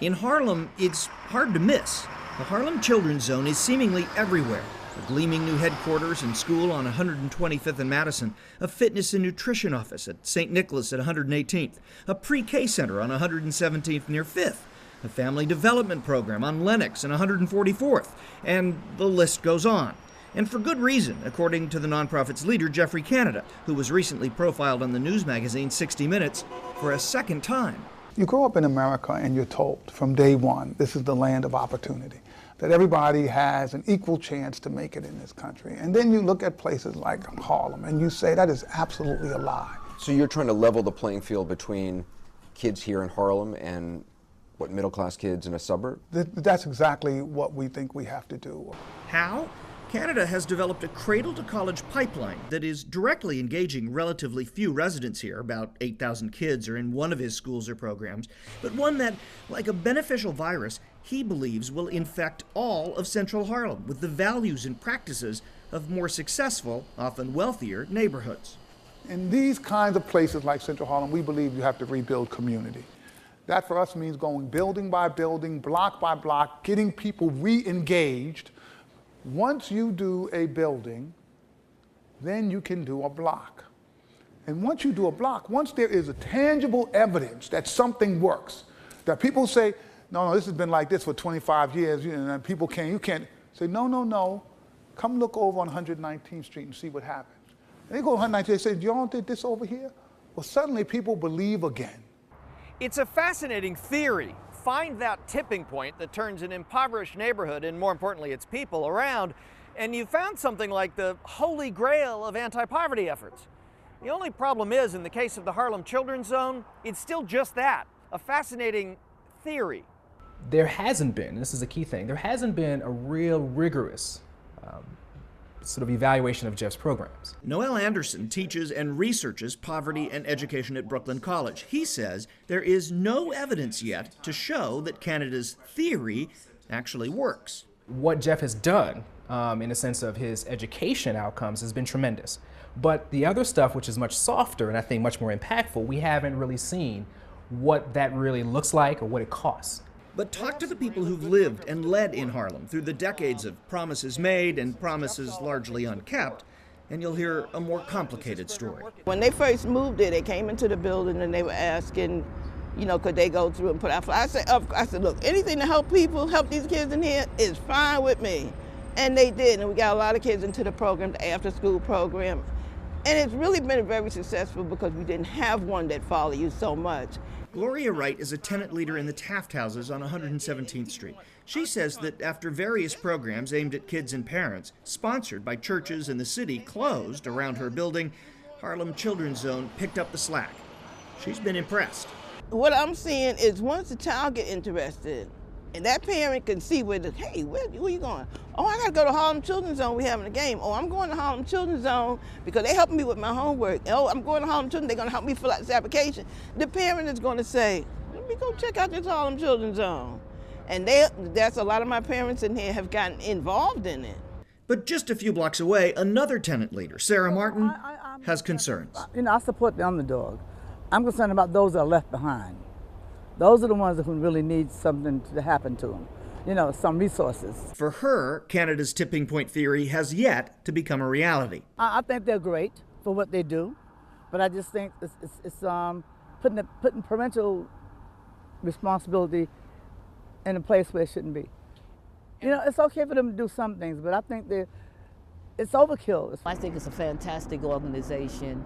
In Harlem, it's hard to miss. The Harlem Children Zone is seemingly everywhere. A gleaming new headquarters and school on 125th and Madison, a fitness and nutrition office at St. Nicholas at 118th, a pre-K center on 117th near 5th, a family development program on Lenox and 144th, and the list goes on. And for good reason, according to the nonprofit's leader, Jeffrey Canada, who was recently profiled on the news magazine 60 Minutes for a second time. You grow up in America and you're told from day one, this is the land of opportunity, that everybody has an equal chance to make it in this country. And then you look at places like Harlem and you say that is absolutely a lie. So you're trying to level the playing field between kids here in Harlem and what, middle-class kids in a suburb? That's exactly what we think we have to do. How? Canada has developed a cradle-to-college pipeline that is directly engaging relatively few residents here. About 8,000 kids are in one of his schools or programs, but one that, like a beneficial virus, he believes will infect all of Central Harlem with the values and practices of more successful, often wealthier, neighborhoods. In these kinds of places like Central Harlem, we believe you have to rebuild community. That for us means going building by building, block by block, getting people re-engaged. Once you do a building, then you can do a block. And once you do a block, once there is a tangible evidence that something works, that people say, no, this has been like this for 25 years, and people you can't say, no, come look over on 119th Street and see what happens. And they go to 119th, they say, y'all did this over here? Well, suddenly people believe again. It's a fascinating theory. Find that tipping point that turns an impoverished neighborhood, and more importantly its people, around, and you found something like the holy grail of anti-poverty efforts. The only problem is, in the case of the Harlem Children Zone, it's still just that, a fascinating theory. There hasn't been, this is a key thing, there hasn't been a real rigorous sort of evaluation of Jeff's programs. Noel Anderson teaches and researches poverty and education at Brooklyn College. He says there is no evidence yet to show that Canada's theory actually works. What Jeff has done, in a sense of his education outcomes, has been tremendous. But the other stuff, which is much softer and I think much more impactful, we haven't really seen what that really looks like or what it costs. But talk to the people who've lived and led in Harlem through the decades of promises made and promises largely unkept, and you'll hear a more complicated story. When they first moved there, they came into the building and they were asking, could they go through and put out flyers? I said, look, anything to help people, help these kids in here is fine with me. And they did, and we got a lot of kids into the program, the after-school program. And it's really been very successful because we didn't have one that followed you so much. Gloria Wright is a tenant leader in the Taft Houses on 117th Street. She says that after various programs aimed at kids and parents, sponsored by churches and the city, closed around her building, Harlem Children Zone picked up the slack. She's been impressed. What I'm seeing is once the child get interested, and that parent can see where you going? Oh, I gotta go to Harlem Children Zone, we having a game. Oh, I'm going to Harlem Children Zone because they're helping me with my homework. Oh, I'm going to Harlem Children, they're gonna help me fill out this application. The parent is gonna say, let me go check out this Harlem Children Zone. And that's a lot of my parents in here have gotten involved in it. But just a few blocks away, another tenant leader, Sarah Martin, has concerns. I support the underdog. I'm concerned about those that are left behind. Those are the ones who really need something to happen to them, some resources. For her, Canada's tipping point theory has yet to become a reality. I think they're great for what they do, but I just think it's putting parental responsibility in a place where it shouldn't be. It's okay for them to do some things, but I think it's overkill. I think it's a fantastic organization.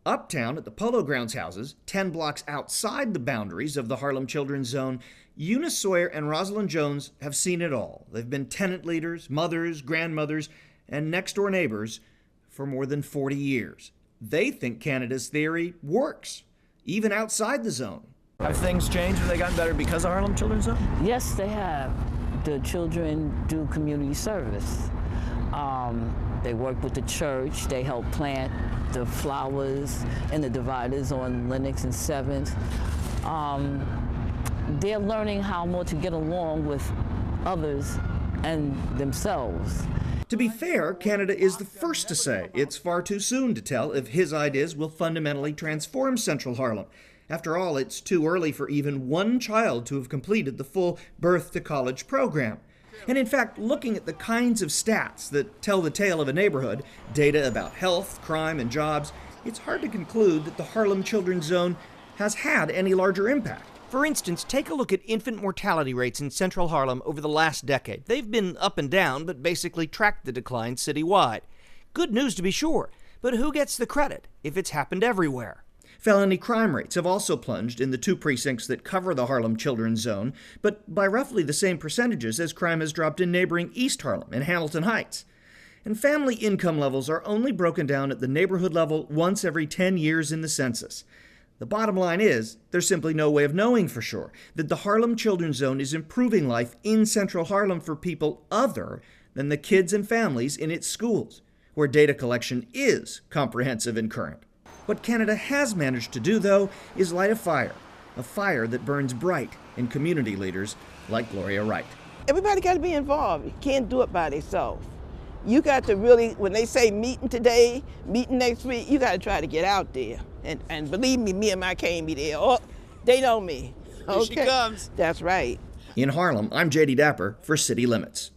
Uptown at the Polo Grounds houses, 10 blocks outside the boundaries of the Harlem Children's Zone, Eunice Sawyer and Rosalind Jones have seen it all. They've been tenant leaders, mothers, grandmothers, and next-door neighbors for more than 40 years. They think Canada's theory works, even outside the zone. Have things changed? Have they gotten better because of Harlem Children's Zone? Yes, they have. The children do community service. They work with the church. They help plant the flowers and the dividers on Lenox and 7th. They're learning how more to get along with others and themselves. To be fair, Canada is the first to say it's far too soon to tell if his ideas will fundamentally transform Central Harlem. After all, it's too early for even one child to have completed the full birth to college program. And in fact, looking at the kinds of stats that tell the tale of a neighborhood, data about health, crime, and jobs, it's hard to conclude that the Harlem Children Zone has had any larger impact. For instance, take a look at infant mortality rates in central Harlem over the last decade. They've been up and down, but basically tracked the decline citywide. Good news to be sure, but who gets the credit if it's happened everywhere? Felony crime rates have also plunged in the 2 precincts that cover the Harlem Children's Zone, but by roughly the same percentages as crime has dropped in neighboring East Harlem and Hamilton Heights. And family income levels are only broken down at the neighborhood level once every 10 years in the census. The bottom line is, there's simply no way of knowing for sure that the Harlem Children's Zone is improving life in Central Harlem for people other than the kids and families in its schools, where data collection is comprehensive and current. What Canada has managed to do, though, is light a fire that burns bright in community leaders like Gloria Wright. Everybody got to be involved. You can't do it by themselves. You got to really, when they say meeting today, meeting next week, you got to try to get out there. And believe me and my can't be there. Oh, they know me. Here she comes. That's right. In Harlem, I'm DeDapper for City Limits.